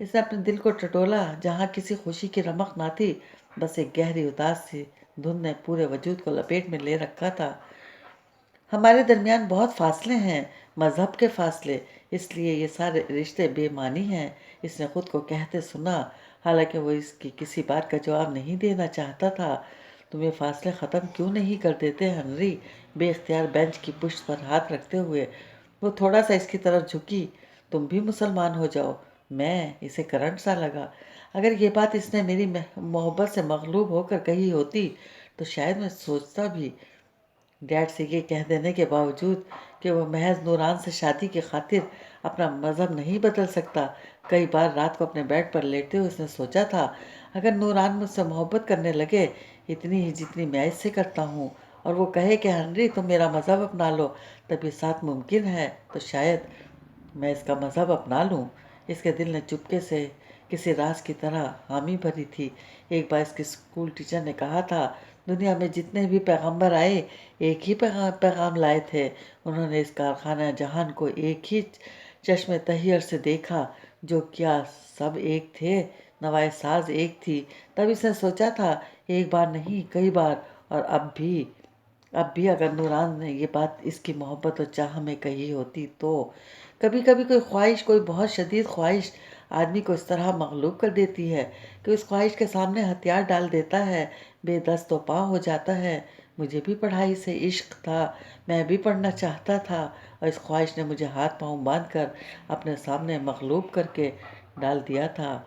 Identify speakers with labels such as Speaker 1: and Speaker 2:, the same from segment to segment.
Speaker 1: اس نے اپنے دل کو ٹٹولا جہاں کسی خوشی کی رمق نہ تھی، بس ایک گہری اداس سی دھند نے پورے وجود کو لپیٹ میں لے رکھا تھا۔ ہمارے درمیان بہت فاصلے ہیں، مذہب کے فاصلے، اس لیے یہ سارے رشتے بے معنی ہیں، اس نے خود کو کہتے سنا، حالانکہ وہ اس کی کسی بات کا جواب نہیں دینا چاہتا تھا۔ تم یہ فاصلے ختم کیوں نہیں کر دیتے ہنری؟ بے اختیار بینچ کی پشت پر ہاتھ رکھتے ہوئے وہ تھوڑا سا اس کی طرف جھکی۔ تم بھی مسلمان ہو جاؤ۔ میں اسے کرنٹ سا لگا۔ اگر یہ بات اس نے میری محبت سے مغلوب ہو کر کہی ہوتی تو شاید میں سوچتا بھی۔ ڈیڈ سے یہ کہہ دینے کے باوجود کہ وہ محض نوران سے شادی کی خاطر اپنا مذہب نہیں بدل سکتا، کئی بار رات کو اپنے بیڈ پر لیٹتے ہوئے اس نے سوچا تھا، اگر نوران مجھ سے محبت کرنے لگے اتنی ہی جتنی میں اس سے کرتا ہوں، اور وہ کہے کہ ہنری تم میرا مذہب اپنا لو، تب یہ ساتھ ممکن ہے، تو شاید میں اس کا مذہب اپنا لوں۔ اس کے دل نے چپکے سے کسی راز کی طرح حامی بھری تھی۔ ایک بار اس کی اسکول ٹیچر نے کہا تھا، دنیا میں جتنے بھی پیغمبر آئے ایک ہی پیغام لائے تھے، انہوں نے اس کارخانہ جہان کو ایک ہی چشم تحیر سے دیکھا، جو کیا سب ایک تھے، نوائے ساز ایک تھی۔ تب اس نے سوچا تھا، ایک بار نہیں کئی بار، اور اب بھی اگر نوران نے یہ بات اس کی محبت اور چاہ میں کہی ہوتی تو۔ کبھی کبھی کوئی خواہش، کوئی بہت شدید خواہش آدمی کو اس طرح مغلوب کر دیتی ہے کہ اس خواہش کے سامنے ہتھیار ڈال دیتا ہے، بے دست و پا ہو جاتا ہے۔ مجھے بھی پڑھائی سے عشق تھا، میں بھی پڑھنا چاہتا تھا، اور اس خواہش نے مجھے ہاتھ پاؤں باندھ کر اپنے سامنے مغلوب کر کے ڈال دیا تھا۔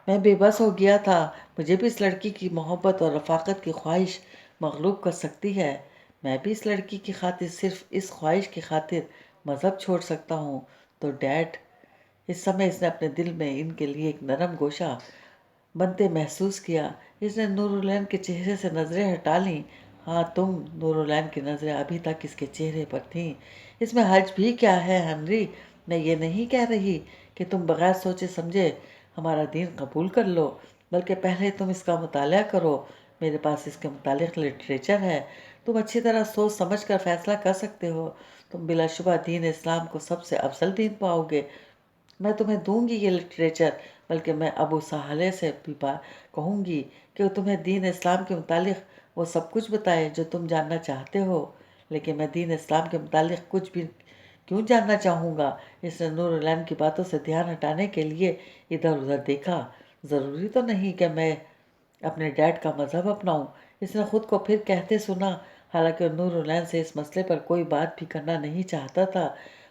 Speaker 1: میں بے بس ہو گیا تھا۔ مجھے بھی اس لڑکی کی محبت اور رفاقت کی خواہش مغلوب کر سکتی ہے۔ میں بھی اس لڑکی کی خاطر، صرف اس خواہش کی خاطر مذہب چھوڑ سکتا ہوں۔ تو ڈیڈ، اس سمے اس نے اپنے دل میں ان کے لیے ایک نرم گوشہ بنتے محسوس کیا۔ اس نے نور العین کے چہرے سے نظریں ہٹا لیں۔ ہاں تم، نور العین کی نظریں ابھی تک اس کے چہرے پر تھیں۔ اس میں حرج بھی کیا ہے ہنری؟ میں یہ نہیں کہہ رہی کہ تم بغیر سوچے سمجھے ہمارا دین قبول کر لو، بلکہ پہلے تم اس کا مطالعہ کرو۔ میرے پاس اس کے متعلق لٹریچر ہے، تم اچھی طرح سوچ سمجھ کر فیصلہ کر سکتے ہو۔ تم بلا شبہ دین اسلام کو سب سے افضل دین پاؤ گے۔ میں تمہیں دوں گی یہ لٹریچر، بلکہ میں ابو صالح سے بھی کہوں گی کہ وہ تمہیں دین اسلام کے متعلق وہ سب کچھ بتائے جو تم جاننا چاہتے ہو۔ لیکن میں دین اسلام کے متعلق کچھ بھی کیوں جاننا چاہوں گا؟ اس نے نور العین کی باتوں سے دھیان ہٹانے کے لیے ادھر ادھر دیکھا۔ ضروری تو نہیں کہ میں اپنے ڈیڈ کا مذہب اپناؤں، اس نے خود کو پھر کہتے سنا، حالانکہ نور العین سے اس مسئلے پر کوئی بات بھی کرنا نہیں چاہتا تھا۔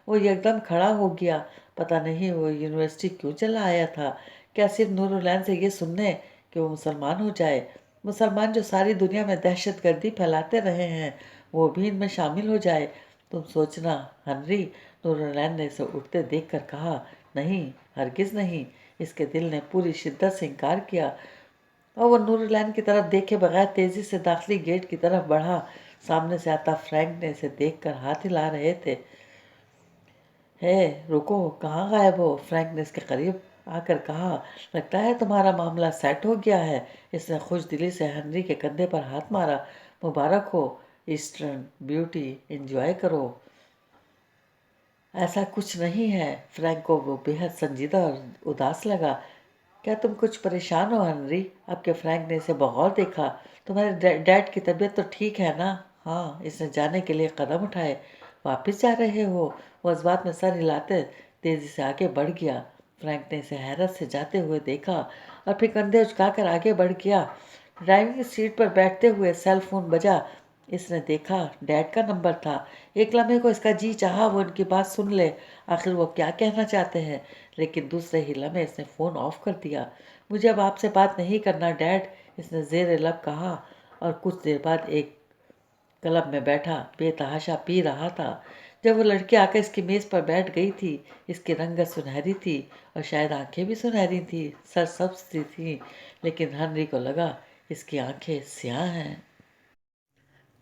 Speaker 1: وہ یکدم کھڑا ہو گیا۔ پتہ نہیں وہ یونیورسٹی کیوں چلا آیا تھا؟ کیا صرف نور العین سے یہ سننے کہ وہ مسلمان ہو جائے؟ مسلمان جو ساری دنیا میں دہشت گردی پھیلاتے رہے ہیں، وہ بھی ان میں شامل ہو جائے؟ تم سوچنا ہنری، نور العین نے اسے اٹھتے دیکھ کر کہا۔ نہیں، ہرگز نہیں۔ اس کے دل نے پوری شدت سے انکار کیا، اور وہ نور العین کی طرف دیکھے بغیر تیزی سے داخلی گیٹ کی طرف بڑھا۔ سامنے سے آتا فرینک نے اسے دیکھ کر ہاتھ ہلا رہے تھے۔ ہے، رکو، کہاں غائب ہو؟ فرینک نے اس کے قریب آ کر کہا۔ لگتا ہے تمہارا معاملہ سیٹ ہو گیا ہے۔ اس نے خوش دلی سے ہنری کے کندھے پر ہاتھ مارا۔ مبارک ہو، ایسٹرن بیوٹی، انجوائے کرو۔ ایسا کچھ نہیں ہے۔ فرینک کو وہ بے حد سنجیدہ اور اداس لگا۔ کیا تم کچھ پریشان ہو ہنری؟ اب کہ فرینک نے اسے بغور دیکھا۔ تمہارے ڈیڈ کی طبیعت تو ٹھیک ہے نا؟ ہاں۔ اس نے جانے کے لیے قدم اٹھائے۔ واپس جا رہے ہو؟ وہ اس بات میں سر ہلاتے تیزی سے آگے بڑھ گیا۔ فرینک نے اسے حیرت سے جاتے ہوئے دیکھا اور پھر کندھے اچکا کر آگے بڑھ گیا۔ ڈرائیونگ سیٹ پر بیٹھتے ہوئے سیل فون بجا۔ اس نے دیکھا ڈیڈ کا نمبر تھا۔ ایک لمحے کو اس کا جی چاہا وہ ان کی بات سن لے، آخر وہ کیا کہنا چاہتے ہیں، لیکن دوسرے ہی لمحے اس نے فون آف کر دیا۔ مجھے اب آپ سے بات نہیں کرنا ڈیڈ، اس نے زیر لب کہا، اور کچھ دیر بعد ایک کلب میں بیٹھا بے تحاشا پی رہا تھا۔ جب وہ لڑکی آ کر اس کی میز پر بیٹھ گئی تھی، اس کی رنگت سنہری تھی اور شاید آنکھیں بھی سنہری تھیں، سرسبز سی تھیں، لیکن ہنری کو لگا اس کی آنکھیں سیاہ ہیں۔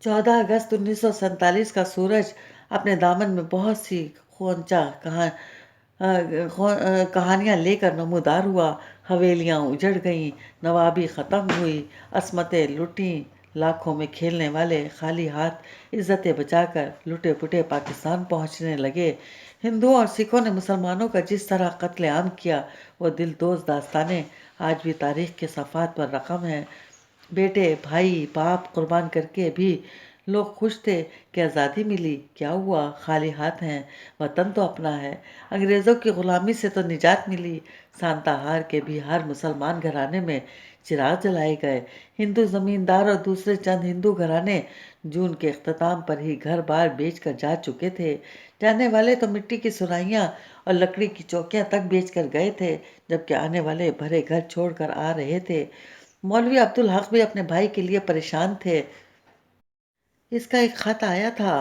Speaker 1: 14 اگست 1947 کا سورج اپنے دامن میں بہت سی خونچا کہانیاں لے کر نمودار ہوا۔ حویلیاں اجڑ گئیں، نوابی ختم ہوئی، عصمتیں لٹیں، لاکھوں میں کھیلنے والے خالی ہاتھ عزتیں بچا کر لٹے پٹے پاکستان پہنچنے لگے۔ ہندوؤں اور سکھوں نے مسلمانوں کا جس طرح قتل عام کیا وہ دل دوز داستانیں آج بھی تاریخ کے صفحات پر رقم ہیں۔ بیٹے، بھائی، باپ قربان کر کے بھی لوگ خوش تھے کہ آزادی ملی۔ کیا ہوا؟ خالی ہاتھ ہیں۔ وطن تو اپنا ہے۔ انگریزوں کی غلامی سے تو نجات ملی۔ سانتا ہار کے بھی ہر مسلمان گھرانے میں چراغ جلائے گئے۔ ہندو زمیندار اور دوسرے چند ہندو گھرانے جون کے اختتام پر ہی گھر بار بیچ کر جا چکے تھے۔ جانے والے تو مٹی کی سرائیاں اور لکڑی کی چوکیاں تک بیچ کر گئے تھے، جبکہ آنے والے بھرے گھر چھوڑ کر آ رہے تھے۔ مولوی عبدالحق بھی اپنے بھائی کے لیے پریشان تھے۔ اس کا ایک خط آیا تھا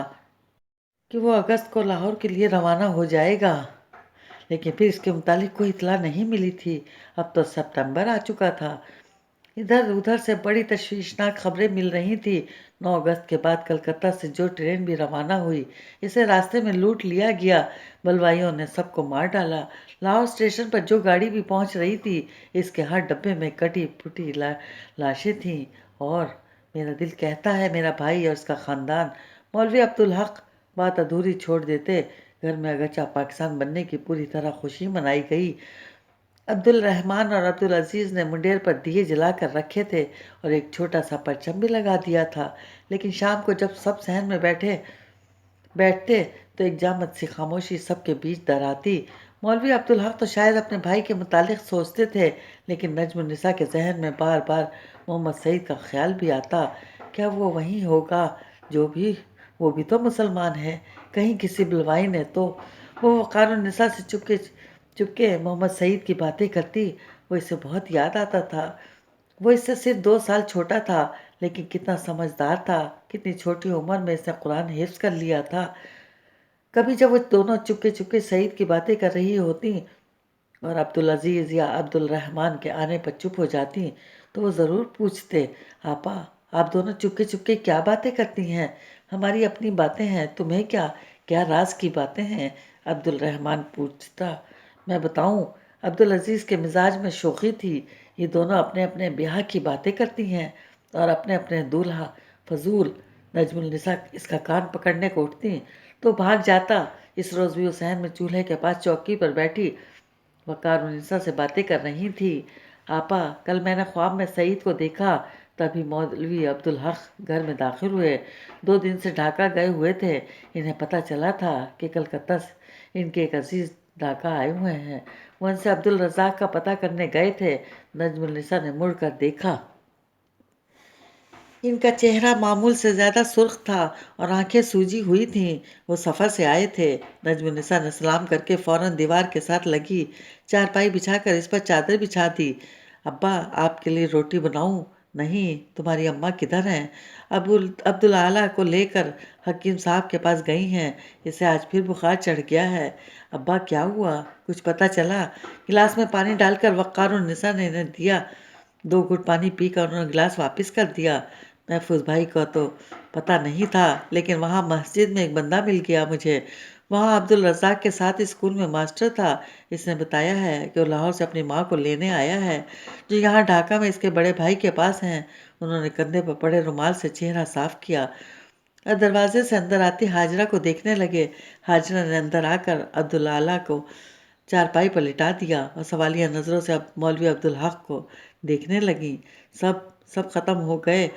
Speaker 1: کہ وہ اگست کو لاہور کے لیے روانہ ہو جائے گا، لیکن پھر اس کے متعلق کوئی اطلاع نہیں ملی تھی۔ اب تو ستمبر آ چکا تھا۔ ادھر ادھر سے بڑی تشویشناک خبریں مل رہی تھیں۔ 9 اگست کے بعد کلکتہ سے جو ٹرین بھی روانہ ہوئی، اسے راستے میں لوٹ لیا گیا۔ بلوائیوں نے سب کو مار ڈالا۔ لاہور اسٹیشن پر جو گاڑی بھی پہنچ رہی تھی، اس کے ہر ڈبے میں کٹی پھٹی لاشیں تھیں، اور میرا دل کہتا ہے میرا بھائی اور اس کا خاندان۔ مولوی عبدالحق بات ادھوری چھوڑ دیتے۔ گھر میں اگرچہ پاکستان بننے کی پوری طرح خوشی منائی گئی۔ عبد الرحمن اور عبدالعزیز نے منڈیر پر دیے جلا کر رکھے تھے اور ایک چھوٹا سا پرچم بھی لگا دیا تھا، لیکن شام کو جب سب صحن میں بیٹھتے تو ایک جامد سی خاموشی سب کے بیچ در آتی۔ مولوی عبدالحق تو شاید اپنے بھائی کے متعلق سوچتے تھے، لیکن نجم النساء کے ذہن میں بار بار محمد سعید کا خیال بھی آتا۔ کیا وہ وہی ہوگا؟ وہ بھی تو مسلمان ہے۔ کہیں کسی بلوائی نے تو وہ وقار النساء سے چپکے محمد سعید کی باتیں کرتی۔ وہ اسے بہت یاد آتا تھا۔ وہ اس سے صرف 2 سال چھوٹا تھا، لیکن کتنا سمجھدار تھا۔ کتنی چھوٹی عمر میں اس نے قرآن حفظ کر لیا تھا۔ کبھی جب وہ دونوں چپکے سعید کی باتیں کر رہی ہوتی اور عبدالعزیز یا عبد الرحمن کے آنے پر چپ ہو جاتی، تو وہ ضرور پوچھتے، آپا، آپ دونوں چپکے کیا باتیں کرتی ہیں؟ ہماری اپنی باتیں ہیں، تمہیں کیا راز کی باتیں ہیں؟ عبد الرحمن پوچھتا۔ میں بتاؤں؟ عبدالعزیز کے مزاج میں شوخی تھی۔ یہ دونوں اپنے اپنے بیاہ کی باتیں کرتی ہیں اور اپنے اپنے دولہا فضول۔ نجم النساء اس کا کان پکڑنے کو اٹھتی تو بھاگ جاتا۔ اس روز بھی حسین میں چولہے کے پاس چوکی پر بیٹھی وقار النساء سے باتیں کر رہی تھی۔ آپا، کل میں نے خواب میں سعید کو دیکھا۔ تبھی مولوی عبدالحق گھر میں داخل ہوئے۔ 2 دن سے ڈھاکہ گئے ہوئے تھے۔ انہیں پتہ چلا تھا کہ کلکتہ سے ان کے ایک عزیز ڈھاکہ آئے ہوئے ہیں۔ وہ ان سے عبدالرزاق کا پتہ کرنے گئے تھے۔ نجم النساء نے مڑ کر دیکھا۔ ان کا چہرہ معمول سے زیادہ سرخ تھا اور آنکھیں سوجی ہوئی تھیں۔ وہ سفر سے آئے تھے۔ نجم النساء نے سلام کر کے فوراً دیوار کے ساتھ لگی چارپائی بچھا کر اس پر چادر بچھا دی۔ ابا، آپ کے لیے روٹی بناؤں؟ نہیں، تمہاری اماں کدھر ہیں؟ عبدالعالی کو لے کر حکیم صاحب کے پاس گئی ہیں۔ اسے آج پھر بخار چڑھ گیا ہے۔ ابا، کیا ہوا؟ کچھ پتہ چلا؟ گلاس میں پانی ڈال کر وقار النساء نے انہیں دیا۔ 2 گھٹ پانی پی کر انہوں نے گلاس واپس کر دیا۔ محفوظ بھائی کو تو پتہ نہیں تھا، لیکن وہاں مسجد میں ایک بندہ مل گیا مجھے۔ وہاں عبدالرزاق کے ساتھ اسکول میں ماسٹر تھا۔ اس نے بتایا ہے کہ وہ لاہور سے اپنی ماں کو لینے آیا ہے، جو یہاں ڈھاکہ میں اس کے بڑے بھائی کے پاس ہیں۔ انہوں نے کندھے پر پڑے رومال سے چہرہ صاف کیا اور دروازے سے اندر آتی حاجرہ کو دیکھنے لگے۔ حاجرہ نے اندر آ کر عبدالعالی کو چارپائی پر لٹا دیا اور سوالیہ نظروں سے مولوی عبدالحق کو دیکھنے لگیں۔ سب ختم ہو گئے۔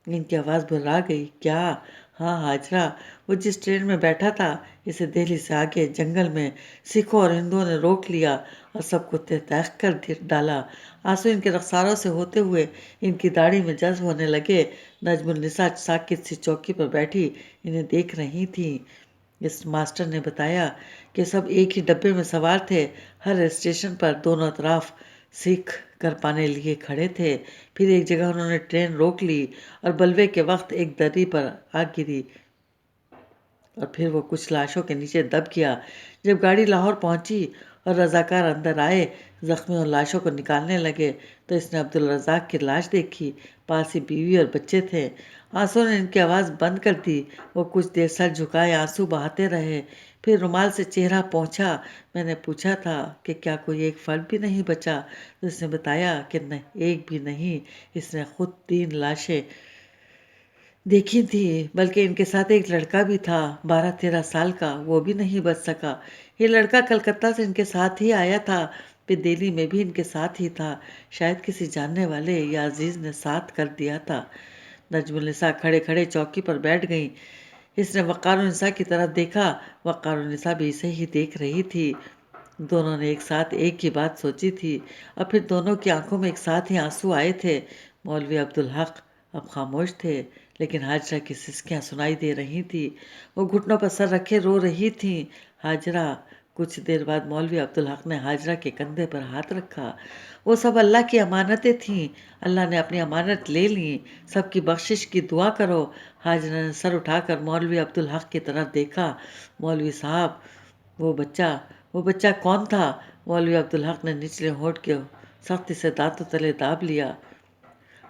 Speaker 1: ان کی آواز بھرا گئی۔ کیا؟ ہاں حاجرہ، وہ جس ٹرین میں بیٹھا تھا، اسے دہلی سے آگے جنگل میں سکھوں اور ہندوؤں نے روک لیا اور سب کو تحت کر ڈالا۔ آنسو ان کے رخساروں سے ہوتے ہوئے ان کی داڑھی میں جذب ہونے لگے۔ نجم النساء ساکت سی چوکی پر بیٹھی انہیں دیکھ رہی تھیں۔ اس ماسٹر نے بتایا کہ سب ایک ہی ڈبے میں سوار تھے۔ ہر اسٹیشن پر دونوں اطراف سکھ کر پانے لیے کھڑے تھے۔ پھر ایک جگہ انہوں نے ٹرین روک لی اور بلوے کے وقت ایک دری پر آ گری اور پھر وہ کچھ لاشوں کے نیچے دب گیا۔ جب گاڑی لاہور پہنچی اور رضاکار اندر آئے، زخمیوں اور لاشوں کو نکالنے لگے، تو اس نے عبدالرزاق کی لاش دیکھی۔ پاس ہی بیوی اور بچے تھے۔ آنسو نے ان کی آواز بند کر دی۔ وہ کچھ دیر سر جھکائے آنسو بہاتے رہے، پھر رومال سے چہرہ پوچھا۔ میں نے پوچھا تھا کہ کیا کوئی ایک فرد بھی نہیں بچا؟ تو اس نے بتایا کہ ایک بھی نہیں۔ اس نے خود 3 لاشیں دیکھی تھی، بلکہ ان کے ساتھ ایک لڑکا بھی تھا 12-13 سال کا، وہ بھی نہیں بچ سکا۔ یہ لڑکا کلکتہ سے ان کے ساتھ ہی آیا تھا، پھر دہلی میں بھی ان کے ساتھ ہی تھا، شاید کسی جاننے والے یا عزیز نے ساتھ کر دیا تھا۔ نجم النساء کھڑے کھڑے چوکی پر بیٹھ گئیں۔ اس نے وقار النساء کی طرف دیکھا، وقار النساء بھی اسے ہی دیکھ رہی تھی۔ دونوں نے ایک ساتھ ایک ہی بات سوچی تھی، اور پھر دونوں کی آنکھوں میں ایک ساتھ ہی آنسو آئے تھے۔ مولوی عبدالحق اب خاموش تھے، لیکن ہاجرہ کی سسکیاں سنائی دے رہی تھیں، وہ گھٹنوں پر سر رکھے رو رہی تھیں۔ ہاجرہ! کچھ دیر بعد مولوی عبدالحق نے ہاجرہ کے کندھے پر ہاتھ رکھا۔ وہ سب اللہ کی امانتیں تھیں، اللہ نے اپنی امانت لے لیں، سب کی بخشش کی دعا کرو۔ ہاجرہ نے سر اٹھا کر مولوی عبدالحق کی طرف دیکھا۔ مولوی صاحب، وہ بچہ کون تھا؟ مولوی عبدالحق نے نچلے ہونٹ کے سختی سے دانتوں تلے داب لیا۔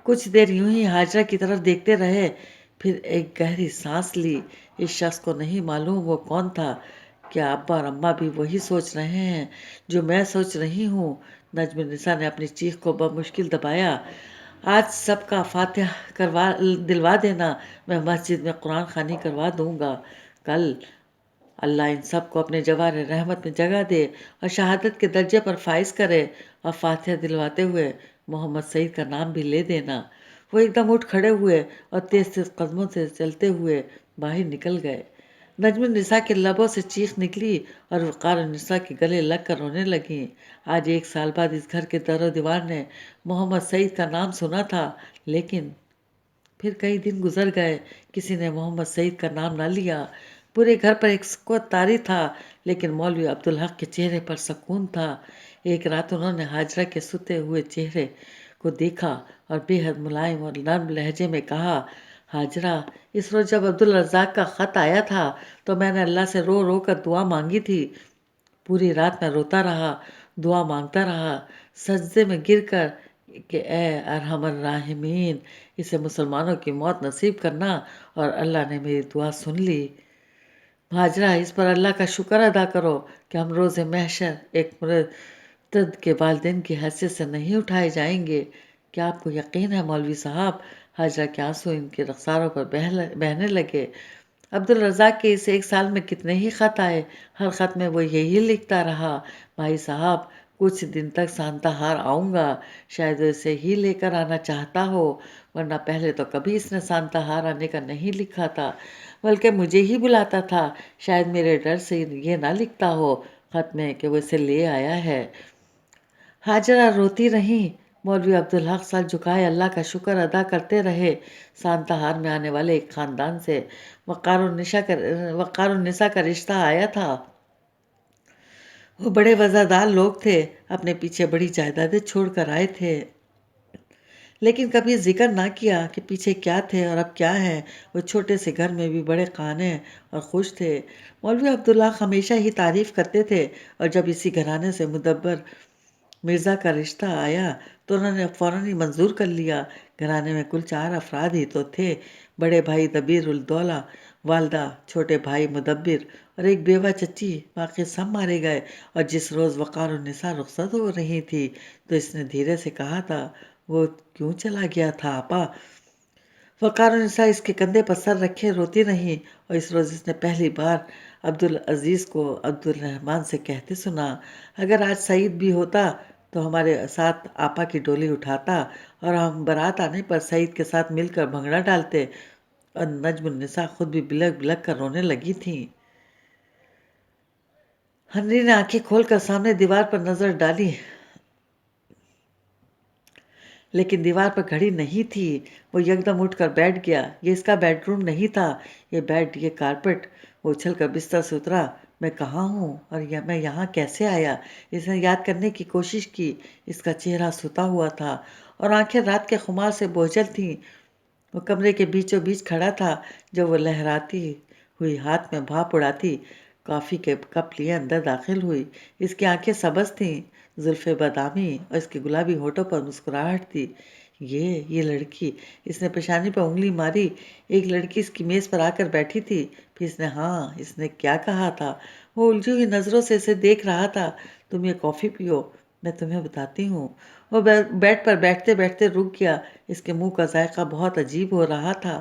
Speaker 1: کچھ دیر یوں ہی ہاجرہ کی طرف دیکھتے رہے، پھر ایک گہری سانس لی۔ اس شخص کو نہیں معلوم وہ کون تھا۔ کیا ابا اور اماں بھی وہی سوچ رہے ہیں جو میں سوچ رہی ہوں؟ نجم النساء نے اپنی چیخ کو بمشکل دبایا۔ آج سب کا فاتحہ دلوا دینا، میں مسجد میں قرآن خوانی کروا دوں گا۔ کل اللہ ان سب کو اپنے جوار رحمت میں جگہ دے اور شہادت کے درجے پر فائز کرے۔ اور فاتحہ دلواتے ہوئے محمد سعید کا نام بھی لے دینا۔ وہ ایک دم اٹھ کھڑے ہوئے اور تیز تیز قدموں سے چلتے ہوئے باہر نکل گئے۔ نجم النساء کے لبوں سے چیخ نکلی اور وقار النساء کے گلے لگ کر رونے لگیں۔ آج 1 سال بعد اس گھر کے در و دیوار نے محمد سعید کا نام سنا تھا، لیکن پھر کئی دن گزر گئے، کسی نے محمد سعید کا نام نہ لیا۔ پورے گھر پر ایک سکوت طاری تھا، لیکن مولوی عبدالحق کے چہرے پر سکون تھا۔ ایک رات انہوں نے ہاجرہ کے ستے ہوئے چہرے کو دیکھا اور بے حد ملائم اور نرم لہجے میں کہا، ہاجرہ، اس روز جب عبدالرزاق کا خط آیا تھا تو میں نے اللہ سے رو رو کر دعا مانگی تھی۔ پوری رات میں روتا رہا، دعا مانگتا رہا، سجدے میں گر کر کہ اے ارحم الراحمین، اسے مسلمانوں کی موت نصیب کرنا، اور اللہ نے میری دعا سن لی۔ ہاجرہ، اس پر اللہ کا شکر ادا کرو کہ ہم روز محشر ایک مرتد کے والدین کی حیثیت سے نہیں اٹھائے جائیں گے۔ کیا آپ کو یقین ہے مولوی صاحب؟ ہاجرہ کے آنسو ان کے رخساروں پر بہنے لگے۔ عبدالرزاق کے اس 1 سال میں کتنے ہی خط آئے، ہر خط میں وہ یہی لکھتا رہا، بھائی صاحب، کچھ دن تک سانتا ہار آؤں گا، شاید وہ اسے ہی لے کر آنا چاہتا ہو، ورنہ پہلے تو کبھی اس نے سانتا ہار آنے کا نہیں لکھا تھا، بلکہ مجھے ہی بلاتا تھا۔ شاید میرے ڈر سے یہ نہ لکھتا ہو خط میں کہ وہ اسے لے آیا ہے۔ ہاجرہ روتی رہیں۔ مولوی عبدالحق سر جھکائے اللہ کا شکر ادا کرتے رہے۔ سانتا ہار میں آنے والے ایک خاندان سے وقار النساء کا رشتہ آیا تھا۔ وہ بڑے وزادار لوگ تھے، اپنے پیچھے بڑی جائیدادیں چھوڑ کر آئے تھے، لیکن کبھی ذکر نہ کیا کہ پیچھے کیا تھے اور اب کیا ہیں۔ وہ چھوٹے سے گھر میں بھی بڑے قانے اور خوش تھے۔ مولوی عبدالحق ہمیشہ ہی تعریف کرتے تھے، اور جب اسی گھرانے سے مدبر مرزا کا رشتہ آیا تو انہوں نے فوراً ہی منظور کر لیا۔ گھرانے میں کل 4 افراد ہی تو تھے، بڑے بھائی دبیر الدولہ، والدہ، چھوٹے بھائی مدبر اور ایک بیوہ چچی، باقی سب مارے گئے۔ اور جس روز وقار النساء رخصت ہو رہی تھی تو اس نے دھیرے سے کہا تھا، وہ کیوں چلا گیا تھا آپا؟ وقار النساء اس کے کندھے پر سر رکھے روتی رہیں، اور اس روز اس نے پہلی بار عبدالعزیز کو عبدالرحمن سے کہتے سنا، اگر آج سعید بھی ہوتا تو ہمارے ساتھ آپا کی ڈولی اٹھاتا اور ہم بارات آنے پر سعید کے ساتھ مل کر بھنگڑا ڈالتے۔ اور نجم النساء خود بھی بلک بلک کر رونے لگی تھیں۔ ہنری نے آنکھیں کھول کر سامنے دیوار پر نظر ڈالی، لیکن دیوار پر گھڑی نہیں تھی۔ وہ یکدم اٹھ کر بیٹھ گیا۔ یہ اس کا بیڈ روم نہیں تھا، یہ بیڈ، یہ کارپٹ۔ وہ اچھل کر بستر سے اترا۔ میں کہاں ہوں اور میں یہاں کیسے آیا؟ اس نے یاد کرنے کی کوشش کی۔ اس کا چہرہ ستا ہوا تھا اور آنکھیں رات کے خمار سے بوجھل تھیں۔ وہ کمرے کے بیچوں بیچ کھڑا تھا جب وہ لہراتی ہوئی ہاتھ میں بھاپ اڑاتی کافی کے کپ لیے اندر داخل ہوئی۔ اس کی آنکھیں سبز تھیں، زلفیں بادامی، اور اس کے گلابی ہونٹوں پر مسکراہٹ تھی۔ یہ لڑکی، اس نے پیشانی پر انگلی ماری۔ ایک لڑکی اس کی میز پر آ کر بیٹھی تھی۔ پھر اس نے کیا کہا تھا؟ وہ الجھی ہوئی نظروں سے اسے دیکھ رہا تھا۔ تم یہ کافی پیو، میں تمہیں بتاتی ہوں۔ وہ بیڈ پر بیٹھتے بیٹھتے رک گیا۔ اس کے منہ کا ذائقہ بہت عجیب ہو رہا تھا۔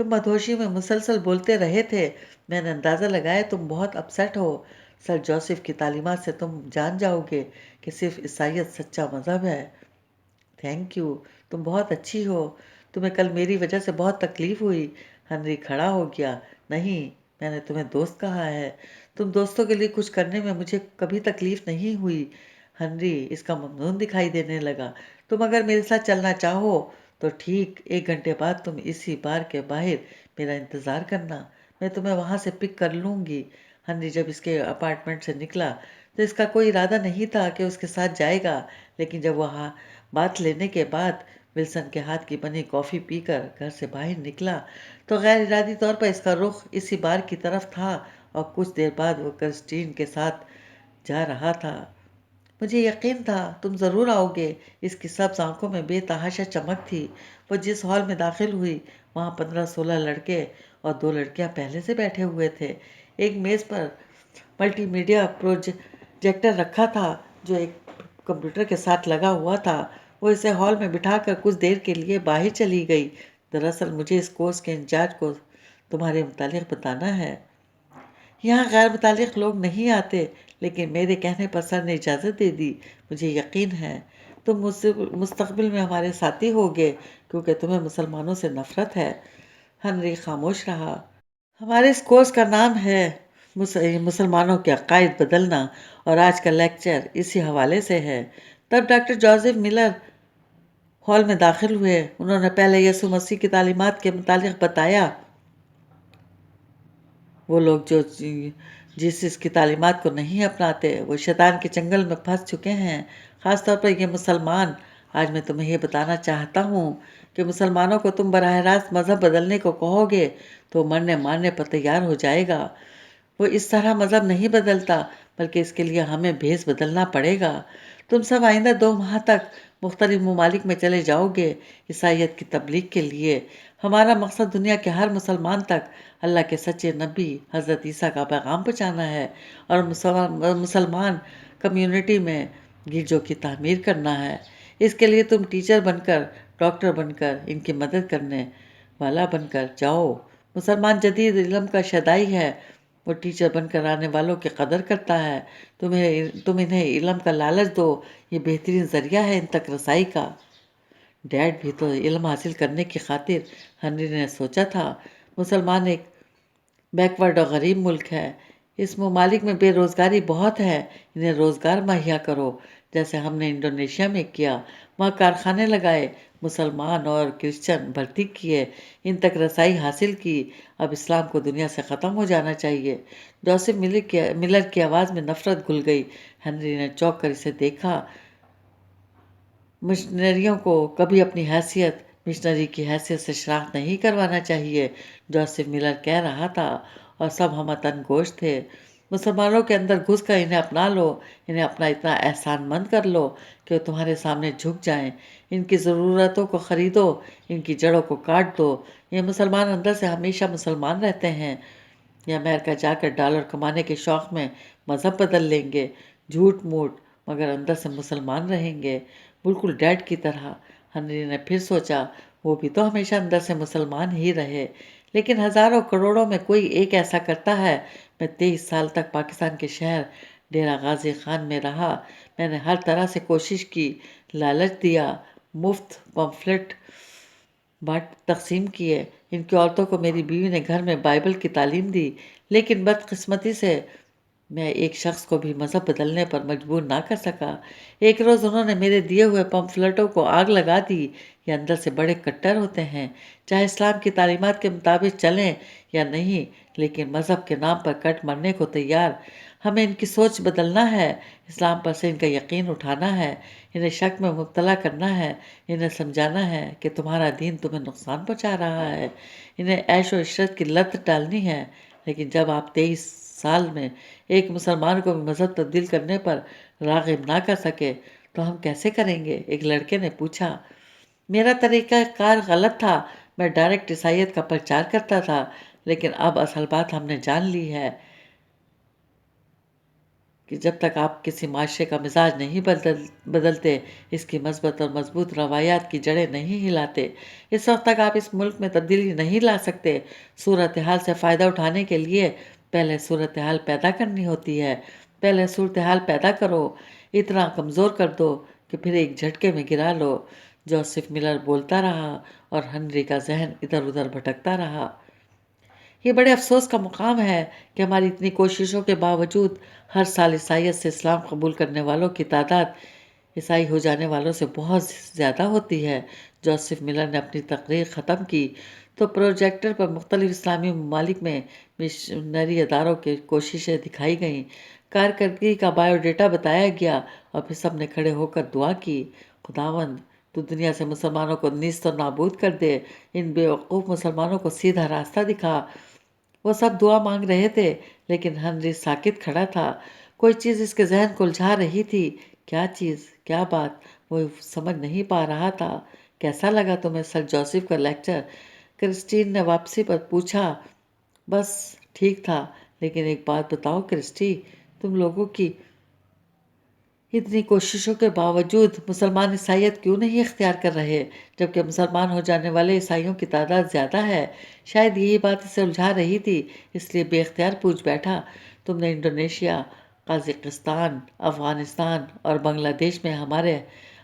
Speaker 1: تم مدہوشی میں مسلسل بولتے رہے تھے۔ میں نے اندازہ لگایا تم بہت اپسیٹ ہو۔ سر جوزف کی تعلیمات سے تم جان جاؤ گے کہ صرف عیسائیت سچا مذہب ہے۔ تھینک یو، تم بہت اچھی ہو۔ تمہیں کل میری وجہ سے بہت تکلیف ہوئی۔ ہنری کھڑا ہو گیا۔ نہیں، میں نے تمہیں دوست کہا ہے۔ تم دوستوں کے لیے کچھ کرنے میں مجھے کبھی تکلیف نہیں ہوئی۔ ہنری اس کا ممنون دکھائی دینے لگا۔ تم اگر میرے ساتھ چلنا چاہو تو ٹھیک 1 گھنٹے بعد تم اسی بار کے باہر میرا انتظار کرنا، میں تمہیں وہاں سے پک کر لوں گی۔ ہنری جب اس کے اپارٹمنٹ سے نکلا تو اس کا کوئی ارادہ نہیں تھا کہ اس کے ساتھ جائے گا، لیکن جب وہ بات لینے کے بعد ولسن کے ہاتھ کی بنی کافی پی کر گھر سے باہر نکلا تو غیر ارادی طور پر اس کا رخ اسی بار کی طرف تھا اور کچھ دیر بعد وہ کرسٹین کے ساتھ جا رہا تھا۔ مجھے یقین تھا تم ضرور آؤ گے۔ اس کی سبز آنکھوں میں بے تحاشا چمک تھی۔ وہ جس ہال میں داخل ہوئی وہاں 15-16 لڑکے اور 2 لڑکیاں پہلے سے بیٹھے ہوئے تھے۔ ایک میز پر ملٹی میڈیا پروجیکٹر رکھا تھا جو ایک کمپیوٹر کے ساتھ لگا ہوا تھا۔ وہ اسے ہال میں بٹھا کر کچھ دیر کے لیے باہر چلی گئی۔ دراصل مجھے اس کورس کے انچارج کو تمہارے متعلق بتانا ہے۔ یہاں غیر متعلق لوگ نہیں آتے، لیکن میرے کہنے پر سر نے اجازت دے دی۔ مجھے یقین ہے تم مستقبل میں ہمارے ساتھی ہوگے کیونکہ تمہیں مسلمانوں سے نفرت ہے۔ ہنری خاموش رہا۔ ہمارے اس کورس کا نام ہے مسلمانوں کے عقائد بدلنا، اور آج کا لیکچر اسی حوالے سے ہے۔ تب ڈاکٹر جوزف ملر ہال میں داخل ہوئے۔ انہوں نے پہلے یسوع مسیح کی تعلیمات کے متعلق بتایا۔ وہ لوگ جو جیسس کی تعلیمات کو نہیں اپناتے وہ شیطان کے چنگل میں پھنس چکے ہیں، خاص طور پر یہ مسلمان۔ آج میں تمہیں یہ بتانا چاہتا ہوں کہ مسلمانوں کو تم براہ راست مذہب بدلنے کو کہو گے تو مرنے مارنے پر تیار ہو جائے گا۔ وہ اس طرح مذہب نہیں بدلتا، بلکہ اس کے لیے ہمیں بھیس بدلنا پڑے گا۔ تم سب آئندہ 2 ماہ تک مختلف ممالک میں چلے جاؤ گے عیسائیت کی تبلیغ کے لیے۔ ہمارا مقصد دنیا کے ہر مسلمان تک اللہ کے سچے نبی حضرت عیسیٰ کا پیغام پہنچانا ہے اور مسلمان کمیونٹی میں گرجوں کی تعمیر کرنا ہے۔ اس کے لیے تم ٹیچر بن کر، ڈاکٹر بن کر، ان کی مدد کرنے والا بن کر جاؤ۔ مسلمان جدید علم کا شیدائی ہے، وہ ٹیچر بن کر آنے والوں کی قدر کرتا ہے۔ تم انہیں علم کا لالچ دو، یہ بہترین ذریعہ ہے ان تک رسائی کا۔ ڈیڈ بھی تو علم حاصل کرنے کی خاطر، ہنری نے سوچا تھا۔ مسلمان ایک بیکورڈ اور غریب ملک ہے۔ اس ممالک میں بے روزگاری بہت ہے، انہیں روزگار مہیا کرو جیسے ہم نے انڈونیشیا میں کیا۔ وہاں کارخانے لگائے، مسلمان اور کرسچن بھرتی کیے، ان تک رسائی حاصل کی۔ اب اسلام کو دنیا سے ختم ہو جانا چاہیے۔ جوزف ملر کی آواز میں نفرت گھل گئی۔ ہنری نے چونک کر اسے دیکھا۔ مشنریوں کو کبھی اپنی حیثیت مشنری کی حیثیت سے شناخت نہیں کروانا چاہیے، جوزف ملر کہہ رہا تھا، اور سب ہم تن گوش تھے۔ مسلمانوں کے اندر گھس کر انہیں اپنا لو، انہیں اپنا اتنا احسان مند کر لو کہ وہ تمہارے سامنے جھک جائیں۔ ان کی ضرورتوں کو خریدو، ان کی جڑوں کو کاٹ دو۔ یہ مسلمان اندر سے ہمیشہ مسلمان رہتے ہیں، یہ امریکہ جا کر ڈالر کمانے کے شوق میں مذہب بدل لیں گے، جھوٹ موٹ، مگر اندر سے مسلمان رہیں گے، بالکل ڈیڈ کی طرح۔ ہنری نے پھر سوچا، وہ بھی تو ہمیشہ اندر سے مسلمان ہی رہے، لیکن ہزاروں کروڑوں میں کوئی ایک ایسا کرتا ہے۔ میں 23 سال تک پاکستان کے شہر ڈیرہ غازی خان میں رہا۔ میں نے ہر طرح سے کوشش کی، لالچ دیا، مفت پمفلٹ تقسیم کیے۔ ان کی عورتوں کو میری بیوی نے گھر میں بائبل کی تعلیم دی، لیکن بدقسمتی سے میں ایک شخص کو بھی مذہب بدلنے پر مجبور نہ کر سکا۔ ایک روز انہوں نے میرے دیے ہوئے پمفلٹوں کو آگ لگا دی۔ یہ اندر سے بڑے کٹر ہوتے ہیں، چاہے اسلام کی تعلیمات کے مطابق چلیں یا نہیں، لیکن مذہب کے نام پر کٹ مرنے کو تیار۔ ہمیں ان کی سوچ بدلنا ہے، اسلام پر سے ان کا یقین اٹھانا ہے، انہیں شک میں مبتلا کرنا ہے، انہیں سمجھانا ہے کہ تمہارا دین تمہیں نقصان پہنچا رہا ہے، انہیں عیش و عشرت کی لت ڈالنی ہے۔ لیکن جب آپ 23 سال میں ایک مسلمان کو بھی مذہب تبدیل کرنے پر راغب نہ کر سکے تو ہم کیسے کریں گے؟ ایک لڑکے نے پوچھا۔ میرا طریقہ کار غلط تھا، میں ڈائریکٹ عیسائیت کا پرچار کرتا تھا، لیکن اب اصل بات ہم نے جان لی ہے کہ جب تک آپ کسی معاشرے کا مزاج نہیں بدلتے، اس کی مثبت اور مضبوط روایات کی جڑیں نہیں ہلاتے، اس وقت تک آپ اس ملک میں تبدیلی نہیں لا سکتے۔ صورتحال سے فائدہ اٹھانے کے لیے پہلے صورتحال پیدا کرنی ہوتی ہے۔ پہلے صورتحال پیدا کرو، اتنا کمزور کر دو کہ پھر ایک جھٹکے میں گرا لو۔ جوزف ملر بولتا رہا اور ہنری کا ذہن ادھر ادھر بھٹکتا رہا۔ یہ بڑے افسوس کا مقام ہے کہ ہماری اتنی کوششوں کے باوجود ہر سال عیسائیت سے اسلام قبول کرنے والوں کی تعداد عیسائی ہو جانے والوں سے بہت زیادہ ہوتی ہے۔ جوزف ملر نے اپنی تقریر ختم کی تو پروجیکٹر پر مختلف اسلامی ممالک میں مشنری اداروں کی کوششیں دکھائی گئیں، کارکردگی کا بایو ڈیٹا بتایا گیا اور پھر سب نے کھڑے ہو کر دعا کی، خداوند تو دنیا سے مسلمانوں کو نیست و نابود کر دے، ان بے وقوف مسلمانوں کو سیدھا راستہ دکھا۔ وہ سب دعا مانگ رہے تھے لیکن ہنری ساکت کھڑا تھا۔ کوئی چیز اس کے ذہن کو الجھا رہی تھی۔ کیا چیز، کیا بات، وہ سمجھ نہیں پا رہا تھا۔ کیسا لگا تمہیں سر جوزف کا لیکچر؟ کرسٹین نے واپسی پر پوچھا۔ بس ٹھیک تھا، لیکن ایک بات بتاؤ کرسٹی، تم لوگوں کی اتنی کوششوں کے باوجود مسلمان عیسائیت کیوں نہیں اختیار کر رہے، جبکہ مسلمان ہو جانے والے عیسائیوں کی تعداد زیادہ ہے؟ شاید یہی بات اسے الجھا رہی تھی، اس لیے بے اختیار پوچھ بیٹھا، تم نے انڈونیشیا، قازقستان، افغانستان اور بنگلہ دیش میں ہمارے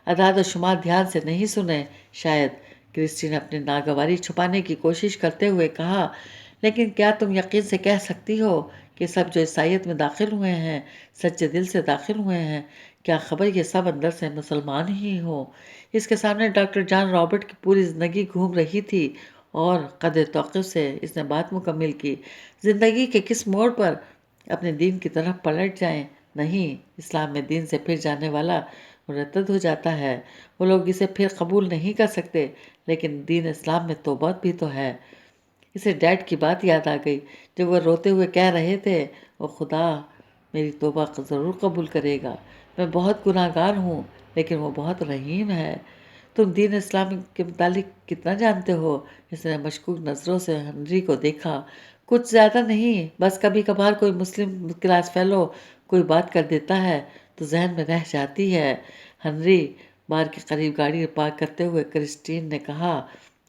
Speaker 1: اعداد و شمار دھیان سے نہیں سنے شاید؟ کرسٹی نے اپنی ناگواری چھپانے کی کوشش کرتے ہوئے کہا، لیکن کیا تم یقین سے کہہ سکتی ہو کہ سب جو عیسائیت میں داخل ہوئے ہیں سچے دل سے داخل ہوئے ہیں؟ کیا خبر یہ سب اندر سے مسلمان ہی ہوں؟ اس کے سامنے ڈاکٹر جان رابرٹ کی پوری زندگی گھوم رہی تھی اور قدر توقف سے اس نے بات مکمل کی، زندگی کے کس موڑ پر اپنے دین کی طرف پلٹ جائیں؟ نہیں، اسلام میں دین سے پھر جانے والا مرتد ہو جاتا ہے، وہ لوگ اسے پھر قبول نہیں کر سکتے، لیکن دین اسلام میں توبہ بھی تو ہے۔ اسے ڈیڈ کی بات یاد آ گئی جب وہ روتے ہوئے کہہ رہے تھے، او خدا میری توبہ ضرور قبول کرے گا، میں بہت گناہ گار ہوں لیکن وہ بہت رحیم ہے۔ تم دین اسلام کے متعلق کتنا جانتے ہو؟ اس نے مشکوک نظروں سے ہنری کو دیکھا۔ کچھ زیادہ نہیں، بس کبھی کبھار کوئی مسلم کلاس فیلو کوئی بات کر دیتا ہے تو ذہن میں رہ جاتی ہے۔ ہنری، بار کے قریب گاڑی پارک کرتے ہوئے کرسٹین نے کہا،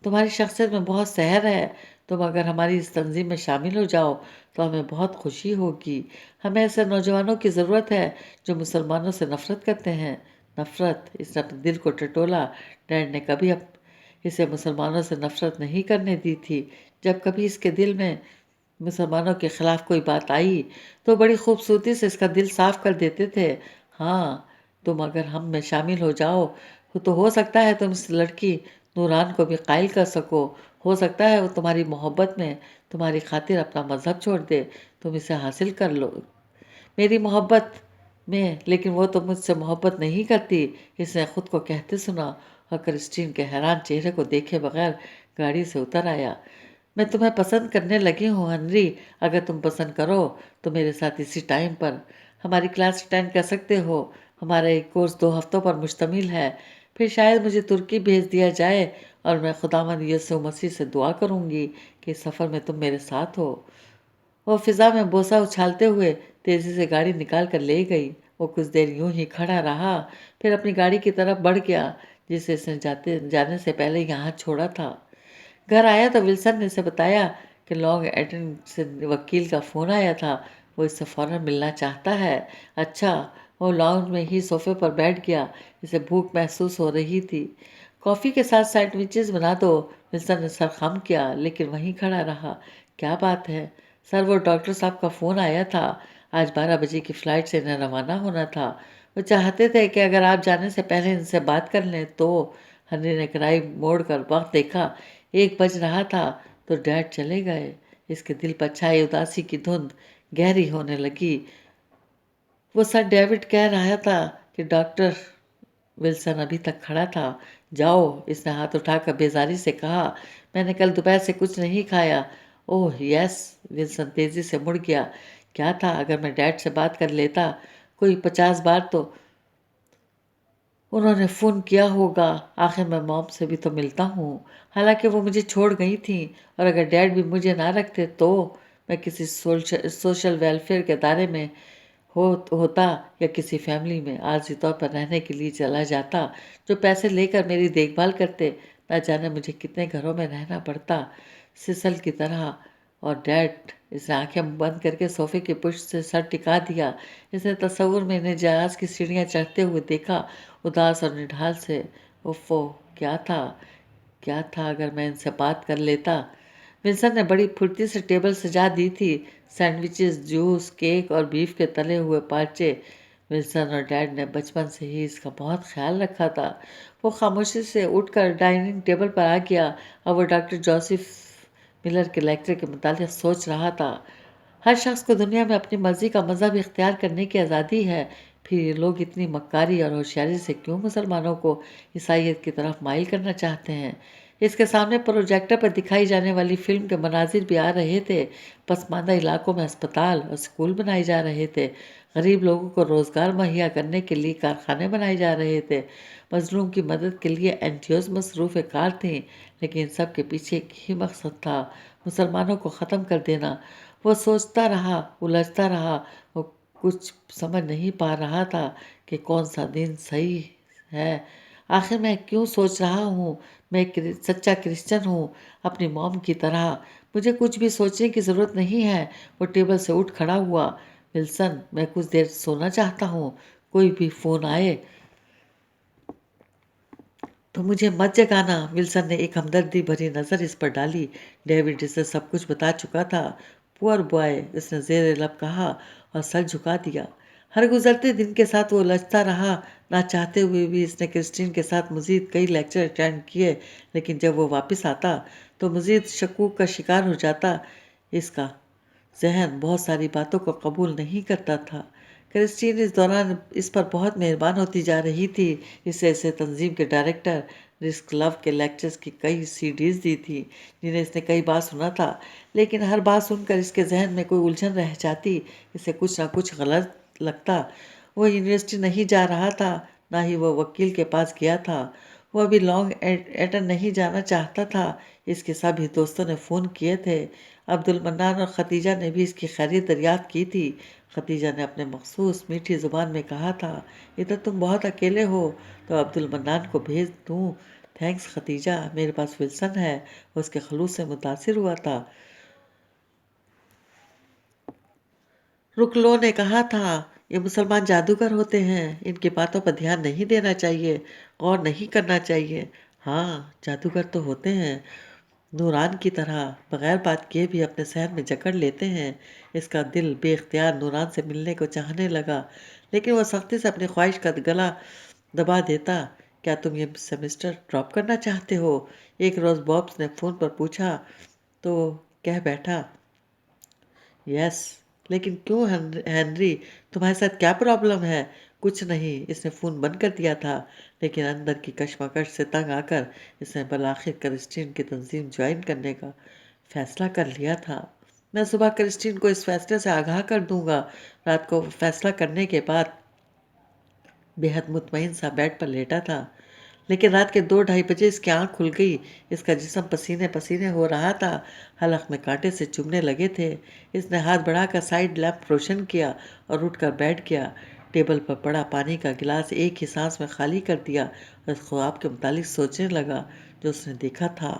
Speaker 1: تمہاری شخصیت میں بہت سحر ہے، تم اگر ہماری اس تنظیم میں شامل ہو جاؤ تو ہمیں بہت خوشی ہوگی۔ ہمیں ایسے نوجوانوں کی ضرورت ہے جو مسلمانوں سے نفرت کرتے ہیں۔ نفرت؟ اس نے اپنے دل کو ٹٹولا۔ ڈیڈ نے کبھی اسے مسلمانوں سے نفرت نہیں کرنے دی تھی۔ جب کبھی اس کے دل میں مسلمانوں کے خلاف کوئی بات آئی تو بڑی خوبصورتی سے اس کا دل صاف کر دیتے تھے۔ ہاں، تم اگر ہم میں شامل ہو جاؤ تو ہو سکتا ہے تم اس لڑکی نوران کو بھی قائل کر سکو، ہو سکتا ہے وہ تمہاری محبت میں تمہاری خاطر اپنا مذہب چھوڑ دے، تم اسے حاصل کر لو میری محبت میں، لیکن وہ تو مجھ سے محبت نہیں کرتی، اس نے خود کو کہتے سنا اور کرسٹین کے حیران چہرے کو دیکھے بغیر گاڑی سے اتر آیا۔ میں تمہیں پسند کرنے لگی ہوں ہنری، اگر تم پسند کرو تو میرے ساتھ اسی ٹائم پر ہماری کلاس اٹینڈ کر سکتے ہو۔ ہمارا ایک کورس 2 ہفتوں پر مشتمل ہے، پھر شاید مجھے ترکی بھیج دیا جائے اور میں خداوند یسوع مسیح سے دعا کروں گی کہ اس سفر میں تم میرے ساتھ ہو۔ وہ فضا میں بوسہ اچھالتے ہوئے تیزی سے گاڑی نکال کر لے گئی۔ وہ کچھ دیر یوں ہی کھڑا رہا، پھر اپنی گاڑی کی طرف بڑھ گیا جسے اس نے جانے سے پہلے یہاں چھوڑا تھا۔ گھر آیا تو ولسن نے اسے بتایا کہ لانگ ایٹن سے وکیل کا فون آیا تھا، وہ اس سے فوراً ملنا چاہتا ہے۔ اچھا، وہ لاؤنج میں ہی صوفے پر بیٹھ گیا، اسے بھوک محسوس ہو رہی تھی۔ کافی کے ساتھ سینڈوچز بنا دو، ولسن نے سر خم کیا لیکن وہیں کھڑا رہا۔ کیا بات ہے؟ سر، وہ ڈاکٹر صاحب کا فون آیا تھا، آج 12 بجے کی فلائٹ سے انہیں روانہ ہونا تھا، وہ چاہتے تھے کہ اگر آپ جانے سے پہلے ان سے بات کر لیں تو۔ ہنری نے کڑائی موڑ کر وقت دیکھا، 1 بج رہا تھا تو ڈیڈ چلے گئے۔ اس کے دل پر چھائی اداسی کی دھند گہری ہونے لگی۔ وہ سر ڈیوڈ کہہ رہا تھا کہ ڈاکٹر ولسن ابھی تک کھڑا تھا۔ جاؤ، اس نے ہاتھ اٹھا کر بیزاری سے کہا، میں نے کل دوپہر سے کچھ نہیں کھایا۔ اوہ یس، ولسن تیزی سے مڑ گیا۔ کیا تھا؟ اگر میں ڈیڈ سے بات کر لیتا، کوئی 50 بار تو انہوں نے فون کیا ہوگا، آخر میں موم سے بھی تو ملتا ہوں، حالانکہ وہ مجھے چھوڑ گئی تھیں، اور اگر ڈیڈ بھی مجھے نہ رکھتے تو میں کسی سوشل ویلفیئر کے ادارے میں ہوتا یا کسی فیملی میں عارضی طور پر رہنے کے لیے چلا جاتا جو پیسے لے کر میری دیکھ بھال کرتے، نہ جانے مجھے کتنے گھروں میں رہنا پڑتا سسل کی طرح۔ اور ڈیڈ، اس نے آنکھیں بند کر کے صوفے کی پشت سے سر ٹکا دیا۔ اس نے تصور میں انہیں جہاز کی سیڑھیاں چڑھتے ہوئے دیکھا، اداس اور نڈھال سے۔ اوفو، کیا تھا اگر میں ان سے بات کر لیتا؟ ولسن نے بڑی پھرتی سے ٹیبل سجا دی تھی، سینڈوچز، جوس، کیک اور بیف کے تلے ہوئے پارچے۔ ولسن اور ڈیڈ نے بچپن سے ہی اس کا بہت خیال رکھا تھا۔ وہ خاموشی سے اٹھ کر ڈائننگ ٹیبل پر آ گیا اور وہ ڈاکٹر جوزف ملر کے لیکچر کے متعلق سوچ رہا تھا۔ ہر شخص کو دنیا میں اپنی مرضی کا مذہب اختیار کرنے کی آزادی ہے، پھر یہ لوگ اتنی مکاری اور ہوشیاری سے کیوں مسلمانوں کو عیسائیت کی طرف مائل کرنا چاہتے ہیں؟ اس کے سامنے پروجیکٹر پر دکھائی جانے والی فلم کے مناظر بھی آ رہے تھے۔ پسماندہ علاقوں میں اسپتال اور اسکول بنائے جا رہے تھے، غریب لوگوں کو روزگار مہیا کرنے کے لیے کارخانے بنائے جا رہے تھے، مظلوم کی مدد کے لیے این جی اوز مصروف کار تھیں، لیکن ان سب کے پیچھے ایک ہی مقصد تھا: مسلمانوں کو ختم کر دینا۔ وہ سوچتا رہا، الجھتا رہا، وہ کچھ سمجھ نہیں پا رہا تھا کہ کون سا دین صحیح ہے۔ آخر میں کیوں سوچ رہا ہوں؟ میں ایک سچا کرسچن ہوں، اپنی موم کی طرح۔ مجھے کچھ بھی سوچنے کی ضرورت نہیں ہے۔ وہ ٹیبل سے اٹھ کھڑا ہوا۔ ولسن، میں کچھ دیر سونا چاہتا ہوں۔ کوئی بھی فون آئے تو مجھے مت جگانا۔ ولسن نے ایک ہمدردی بھری نظر اس پر ڈالی۔ ڈیوڈ اسے سب کچھ بتا چکا تھا۔ پور بوائے، اس نے زیر لب کہا اور سر جھکا دیا۔ ہر گزرتے دن کے ساتھ وہ الجھتا رہا۔ نہ چاہتے ہوئے بھی اس نے کرسٹین کے ساتھ مزید کئی لیکچر اٹینڈ کیے، لیکن جب وہ واپس آتا تو مزید شکوک کا شکار ہو جاتا۔ اس کا ذہن بہت ساری باتوں کو قبول نہیں کرتا تھا۔ کرسٹین اس دوران اس پر بہت مہربان ہوتی جا رہی تھی۔ اسے تنظیم کے ڈائریکٹر رسک لو کے لیکچرز کی کئی سی ڈیز دی تھی، جنہیں اس نے کئی بار سنا تھا، لیکن ہر بات سن کر اس کے ذہن میں کوئی الجھن رہ جاتی، اسے کچھ نہ کچھ غلط لگتا۔ وہ یونیورسٹی نہیں جا رہا تھا، نہ ہی وہ وکیل کے پاس گیا تھا۔ وہ ابھی لانگ ایٹن نہیں جانا چاہتا تھا۔ اس کے سبھی دوستوں نے فون کیے تھے۔ عبد المنان اور ختیجہ نے بھی اس کی خیریت دریافت کی تھی۔ ختیجہ نے اپنے مخصوص میٹھی زبان میں کہا تھا، ادھر تم بہت اکیلے ہو تو عبد المنان کو بھیج دوں؟ تھینکس ختیجہ، میرے پاس ولسن ہے۔ وہ اس کے خلوص سے متاثر ہوا تھا۔ رکلو نے کہا تھا، یہ مسلمان جادوگر ہوتے ہیں، ان کی باتوں پر دھیان نہیں دینا چاہیے، غور نہیں کرنا چاہیے۔ ہاں، جادوگر تو ہوتے ہیں، نوران کی طرح، بغیر بات کیے بھی اپنے سحر میں جکڑ لیتے ہیں۔ اس کا دل بے اختیار نوران سے ملنے کو چاہنے لگا، لیکن وہ سختی سے اپنی خواہش کا گلا دبا دیتا۔ کیا تم یہ سیمسٹر ڈراپ کرنا چاہتے ہو؟ ایک روز بابس نے فون پر پوچھا تو کہہ بیٹھا، یس۔ لیکن کیوں ہنری، تمہارے ساتھ کیا پرابلم ہے؟ کچھ نہیں، اس نے فون بند کر دیا تھا، لیکن اندر کی کشمکش سے تنگ آ کر اس نے بالآخر کرسٹین کی تنظیم جوائن کرنے کا فیصلہ کر لیا تھا۔ میں صبح کرسٹین کو اس فیصلے سے آگاہ کر دوں گا۔ رات کو فیصلہ کرنے کے بعد بے حد مطمئن سا بیڈ پر لیٹا تھا، لیکن رات کے 2:30 بجے اس کی آنکھ کھل گئی۔ اس کا جسم پسینے پسینے ہو رہا تھا، حلق میں کانٹے سے چبھنے لگے تھے۔ اس نے ہاتھ بڑھا کر سائیڈ لیمپ روشن کیا اور اٹھ کر بیٹھ گیا۔ ٹیبل پر پڑا پانی کا گلاس ایک ہی سانس میں خالی کر دیا اور اس خواب کے متعلق سوچنے لگا جو اس نے دیکھا تھا۔